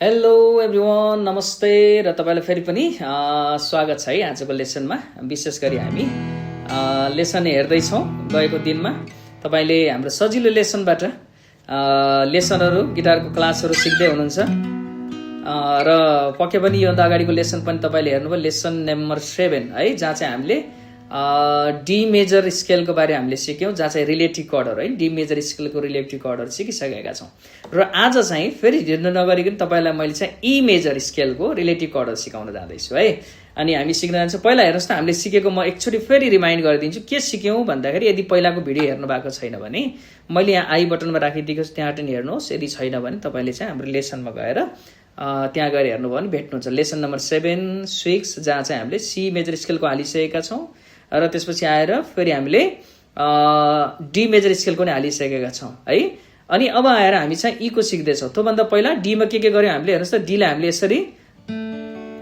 Hello everyone, नमस्ते र तपाईँलाई फेरि पनि स्वागत छ है आजको लेसनमा। विशेष गरी हामी लेसन हेर्दैछौँ। गएको दिनमा तपाईँले हाम्रो सजिलो लेसनबाट लेसनहरू गिटारको क्लासहरू सिक्दै हुनुहुन्छ र पक्कै पनि योभन्दा अगाडिको लेसन पनि तपाईँले हेर्नुभयो, लेसन नम्बर 7 है, जहाँ चाहिँ हामीले डी मेजर स्केलको बारे हामीले सिक्यौँ, जहाँ चाहिँ रिलेटिभ कर्डहरू है, डी मेजर स्केलको रिलेटिभ कर्डहरू सिकिसकेका छौँ। र आज चाहिँ फेरि हिँड्नु नगरिकन तपाईँलाई मैले चाहिँ ई मेजर स्केलको रिलेटिभ कर्डहरू सिकाउन जाँदैछु है। अनि हामी सिक्न जान्छौँ। पहिला हेर्नुहोस् त, हामीले सिकेको म एकचोटि फेरि रिमाइन्ड गरिदिन्छु। के सिक्यौँ भन्दाखेरि, यदि पहिलाको भिडियो हेर्नु भएको छैन भने मैले यहाँ आई बटनमा राखिदिएको छु, त्यहाँ पनि हेर्नुहोस्। यदि छैन भने तपाईँले चाहिँ हाम्रो लेसनमा गएर त्यहाँ गएर हेर्नुभयो भने भेट्नुहुन्छ। लेसन नम्बर 7, 6 जहाँ चाहिँ हामीले सी मेजर स्केलको हालिसकेका छौँ र त्यसपछि आएर फेरि हामीले डी मेजर स्केलको नै हालिसकेका छौँ है। अनि अब आएर हामी चाहिँ ई को सिक्दैछौँ। त्योभन्दा पहिला डीमा के गर्यौँ हामीले, हेर्नुहोस् त, डीलाई हामीले यसरी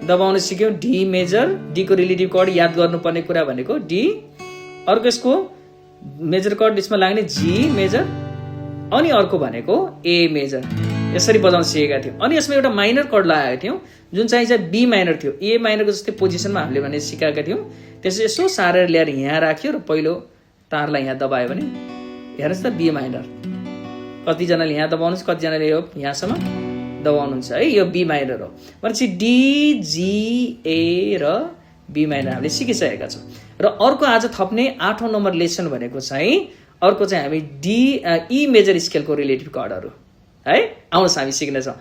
दबाउन सिक्यौँ। डी मेजर, डीको रिलेटिभ कर्ड याद गर्नुपर्ने कुरा भनेको डी, अर्को यसको मेजर कर्ड यसमा लाग्ने जी मेजर, अनि अर्को भनेको ए मेजर। यसरी बजाउन सिकेका थियौँ। अनि यसमा एउटा माइनर कर्ड लगाएका थियौँ जुन चाहिँ बी माइनर थियो। ए माइनरको जस्तै पोजिसनमा हामीले भने सिकाएका थियौँ। त्यसपछि यसो सारेर ल्याएर यहाँ राख्यो र पहिलो तारलाई यहाँ दबायो भने हेर्नुहोस् त, बी माइनर। कतिजनाले यहाँ दबाउनुहुन्छ, कतिजनाले यो यहाँसम्म दबाउनुहुन्छ है, यो बी माइनर हो। भनेपछि डी, जी, ए र बी माइनर हामीले सिकिसकेका छौँ। र अर्को आज थप्ने 8औं नम्बर लेसन भनेको चाहिँ अर्को चाहिँ हामी डी ई मेजर स्केलको रिलेटिभ कर्डहरू है। आउनुहोस् हामी सिक्नेछौँ।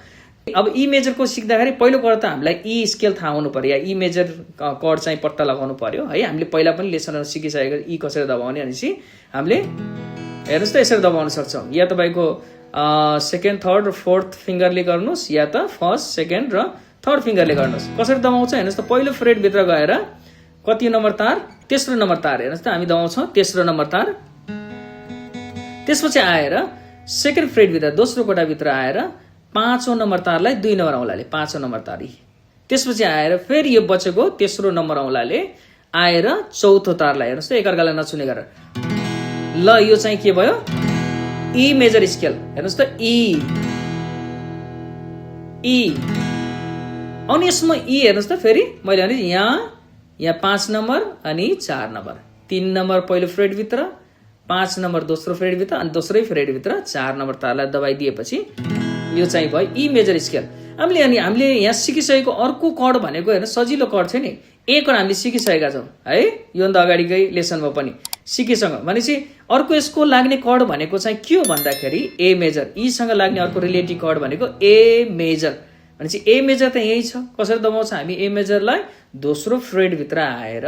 अब ई मेजरको सिक्दाखेरि पहिलो कुरा त हामीलाई ई स्केल थाहा हुनु पर्यो, या ई मेजर कर्ड चाहिँ पत्ता लगाउनु पर्यो है। हामीले पहिला पनि लेसनहरू सिकिसकेको ई कसरी दबाउने भनेपछि हामीले हेर्नुहोस् त यसरी दबाउन सक्छौँ। या तपाईँको सेकेन्ड, थर्ड र फोर्थ फिङ्गरले गर्नुहोस्, या त फर्स्ट, सेकेन्ड र थर्ड फिङ्गरले गर्नुहोस्। कसरी दबाउँछ हेर्नुहोस् त, पहिलो फ्रेटभित्र गएर कति नम्बर तार, तेस्रो नम्बर तार, हेर्नुहोस् त हामी दबाउँछौँ तेस्रो नम्बर तार। त्यसपछि आएर सेकेन्ड फ्रेटभित्र दोस्रो कोठाभित्र आएर 5औं नम्बर तारलाई 2 नम्बर औँलाले 5औं नम्बर तार। त्यसपछि आएर फेरि यो बचेको तेस्रो नम्बर औँलाले आएर चौथो तारलाई, हेर्नुहोस् त, एकअर्कालाई नछुने गरेर। ल यो चाहिँ के भयो, ई मेजर स्केल। हेर्नुहोस् त, ई ई। अनि यसमा ई हेर्नुहोस् त, फेरि मैले भने यहाँ 5 नम्बर अनि 4 नम्बर, 3 नम्बर पहिलो फ्रेटभित्र, 5 नम्बर दोस्रो फ्रेटभित्र, अनि दोस्रै फ्रेटभित्र 4 नम्बर तारलाई दबाइदिएपछि यो चाहिँ भयो ई मेजर स्केल। हामीले यहाँ सिकिसकेको अर्को कर्ड भनेको हेर्नु सजिलो कर्ड छ नि, ए कर्ड हामीले सिकिसकेका छौँ है। योभन्दा अगाडिकै लेसनमा पनि सिकिसक्यौँ। भनेपछि अर्को यसको लाग्ने कर्ड भनेको चाहिँ के हो भन्दाखेरि ए मेजर। ईसँग लाग्ने अर्को रिलेटिभ कर्ड भनेको ए मेजर। भनेपछि ए मेजर त यही छ। कसरी दबाउँछ हामी ए मेजरलाई, दोस्रो फ्रेटभित्र आएर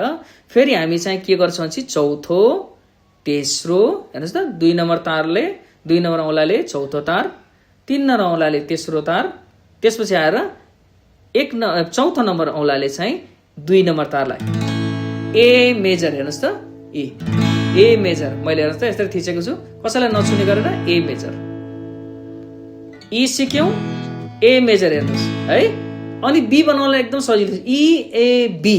फेरि हामी चाहिँ के गर्छौँ भने चौथो, तेस्रो, हेर्नुहोस् त, 2 नम्बर तारले 2 नम्बर औँलाले चौथो तार, 3 नम्बर औँलाले तेस्रो तार, त्यसपछि आएर चौथो नम्बर औँलाले चाहिँ 2 नम्बर तारलाई ए मेजर। हेर्नुहोस् त, ए मेजर मैले हेर्नुहोस् त यसरी थिचेको छु, कसैलाई नछुने गरेर ए मेजर। ई सिक्यौँ, ए मेजर हेर्नुहोस् है। अनि बी बनाउनलाई एकदम सजिलो छ, ई ए बी।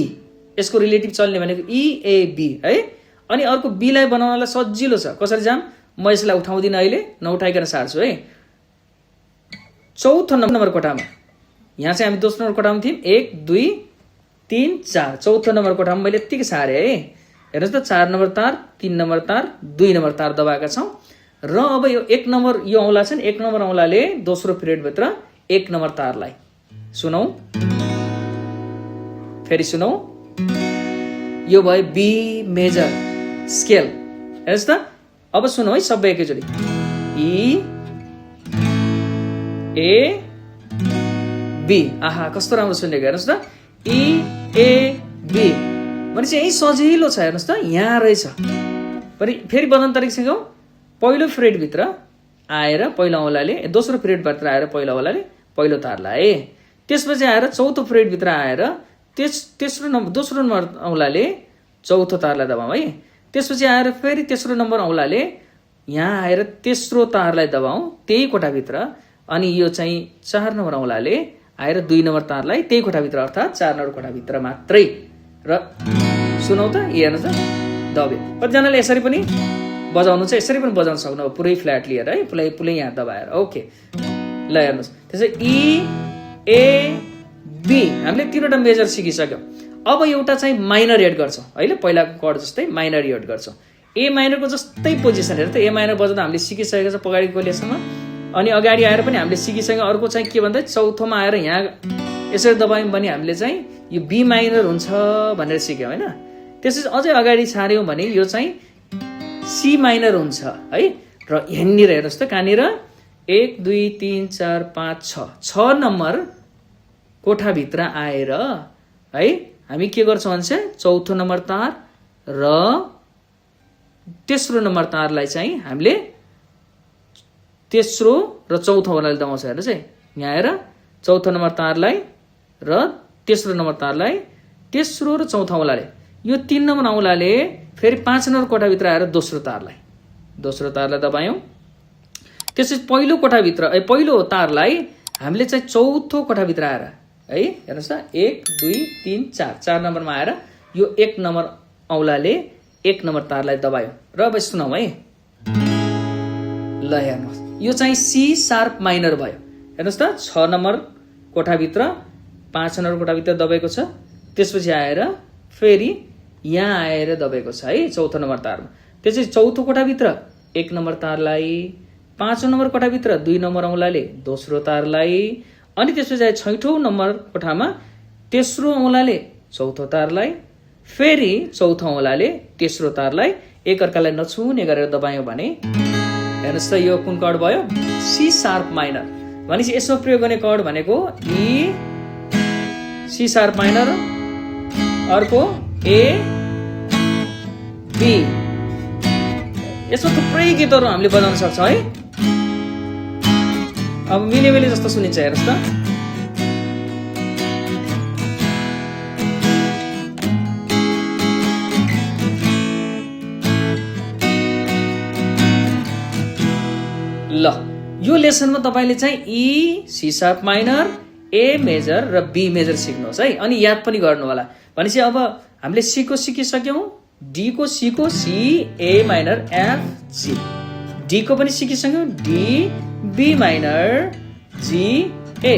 यसको रिलेटिभ चल्ने भनेको ई ए बी है। अनि अर्को बीलाई बनाउनलाई सजिलो छ। कसरी जाम, म यसलाई उठाउँदिनँ, अहिले नउठाइकन सार्छु है। चौथो नम्बर कोठामा, यहाँ चाहिँ हामी दोस्रो नम्बर कोठामा थियौँ, 1, 2, 3, 4। चौथो नम्बर कोठामा मैले यत्तिकै सारेँ है। हेर्नुहोस् त, 4 नम्बर तार, 3 नम्बर तार, 2 नम्बर तार दबाएका छौँ। र अब यो 1 नम्बर यो औँला छ नि, 1 नम्बर औँलाले दोस्रो फ्रेटभित्र 1 नम्बर तारलाई सुनौ, फेरि सुनौ, यो भयो बी मेजर स्केल। हेर्नुहोस् त, अब सुनौ है सबै एकैचोटि, ई ए बी। आहा कस्तो राम्रो सुनेको, हेर्नुहोस् त, ई ए बी। भनेपछि यही सजिलो छ। हेर्नुहोस् त, यहाँ रहेछ। फेरि बदन तरिका सिकौँ। पहिलो फ्रेटभित्र आएर पहिलो औँलाले, दोस्रो फ्रेटभित्र आएर पहिलो औँलाले पहिलो तारलाई, त्यसपछि आएर चौथो फ्रेटभित्र आएर दोस्रो नम्बर औँलाले चौथो तारलाई दबाउँ है। त्यसपछि आएर फेरि तेस्रो नम्बर औँलाले यहाँ आएर तेस्रो तारलाई दबाउँ त्यही कोठाभित्र। अनि यो चाहिँ 4 नम्बर औँलाले आएर 2 नम्बर तारलाई त्यही कोठाभित्र, अर्थात् 4 नम्बर कोठाभित्र मात्रै। र सुनौ त, हेर्नुहोस् त, दब्यो। कतिजनाले यसरी पनि बजाउनु छ, यसरी पनि बजाउन सक्नु, पुरै फ्ल्याट लिएर है, पुरै यहाँ दबाएर। ओके, ल हेर्नुहोस्, त्यसै ई ए बी हामीले तीनवटा मेजर सिकिसक्यौँ। अब एउटा चाहिँ माइनर एड गर्छौँ होइन, पहिलाको कड जस्तै माइनर एड गर्छौँ। ए माइनरको जस्तै पोजिसन हेर त, ए माइनर बजाउँदा हामीले सिकिसकेको छ पछाडिको लेसनमा। अनि अगाडि आएर पनि हामीले सिकिसक्यौँ। अर्को चाहिँ के भन्दा चौथोमा आएर यहाँ यसरी दबायौँ भने हामीले चाहिँ यो बी माइनर हुन्छ भनेर सिक्यौँ होइन। त्यसपछि अझै अगाडि छाड्यौँ भने यो चाहिँ सी माइनर हुन्छ है। र यहाँनिर हेर्नुहोस् त, कहाँनिर 1 2 3 4 5 6 नम्बर कोठाभित्र आएर है हामी के गर्छौँ भने चाहिँ चौथो नम्बर तार र तेस्रो नम्बर तारलाई चाहिँ हामीले तेस्रो र चौथोवालाले दबाउँछ। हेर्नुहोस् है, यहाँ आएर चौथो नम्बर तारलाई र तेस्रो नम्बर तारलाई, तेस्रो र चौथोवालाले, यो 3 नम्बर औँलाले फेरि 5 नम्बर कोठाभित्र आएर दोस्रो तारलाई दबायौँ। त्यसपछि पहिलो तारलाई हामीले चाहिँ चौथो कोठाभित्र आएर है हेर्नुहोस् त 1 2 3 4 नम्बरमा आएर यो 1 नम्बर औँलाले 1 नम्बर तारलाई दबायौँ। र अब सुनौँ है, ल हेर्नुहोस् यो चाहिँ सी शार्प माइनर भयो। हेर्नुहोस् त 6 नम्बर कोठाभित्र 5 नम्बर कोठाभित्र दबाएको छ। त्यसपछि आएर फेरि यहाँ आएर दबाएको छ है चौथो नम्बर तारमा। त्यसपछि चौथो कोठाभित्र 1 नम्बर तारलाई, 5 नम्बर कोठाभित्र 2 नम्बर औँलाले दोस्रो तारलाई, अनि त्यसपछि छैठौँ नम्बर कोठामा तेस्रो औँलाले चौथो तारलाई, फेरि चौथो औँलाले तेस्रो तारलाई एकअर्कालाई नछुने गरेर दबायौँ भने हेर्नुहोस् त यो कुन कड भयो, सी शार्प माइनर। भनेपछि यसमा प्रयोग गर्ने कड भनेको ई सी शार्प माइनर, अर्को ए बी। यसमा थुप्रै गीतहरू हामीले बजाउन सक्छौँ है। अब मिलेमिले जस्तो सुनिन्छ हेर्नुहोस् त, ल यो लेसनमा तपाईँले चाहिँ ई सी शार्प माइनर, ए मेजर र बी मेजर सिक्नुहोस् है। अनि याद पनि गर्नु होला। भनेपछि अब हामीले सी को सिकिसक्यौँ, डी को सी को C A minor F G, D को पनि सिकिसक्यौँ D B minor G A,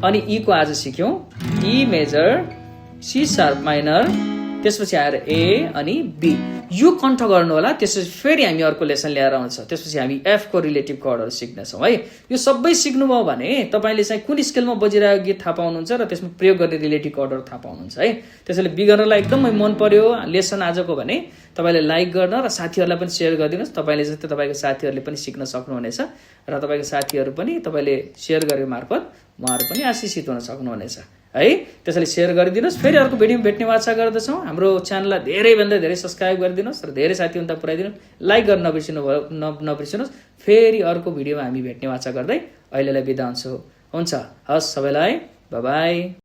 अनि ई को आज सिक्यौँ E major C sharp minor, त्यसपछि आएर ए अनि बी। यो कण्ठ गर्नु होला। त्यसपछि फेरि हामी अर्को लेसन ल्याएर आउँछ। त्यसपछि हामी एफ को रिलेटिभ कर्डहरू सिक्नेछौँ है। यो सबै सिक्नुभयो भने तपाईँले चाहिँ कुन स्केलमा बजिरहेको गीत थाहा पाउनुहुन्छ र त्यसमा प्रयोग गर्ने रिलेटिभ कर्डहरू थाहा पाउनुहुन्छ है। त्यसैले बिगनरलाई एकदमै मन पर्यो लेसन आजको भने तपाईँले लाइक गर्न र साथीहरूलाई पनि सेयर गरिदिनुहोस्। तपाईँले जस्तै तपाईँको साथीहरूले पनि सिक्न सक्नुहुनेछ र तपाईँको साथीहरू पनि तपाईँले सेयर गरे मार्फत उहाँहरू पनि आशिषित हुन सक्नुहुनेछ है। त्यसैले सेयर गरिदिनुहोस्। फेरि अर्को भिडियोमा भेट्ने वाचा गर्दछौँ। हाम्रो च्यानललाई धेरैभन्दा धेरै सब्सक्राइब गरिदिनुहोस् र धेरै साथीहरू पुऱ्याइदिनुहोस्। लाइक गर्न नबिर्सिनुहोस्। फेरि अर्को भिडियोमा हामी भेट्ने वाचा गर्दै अहिलेलाई बिदा हुन्छु। हुन्छ, हस् सबैलाई, बाई बाई।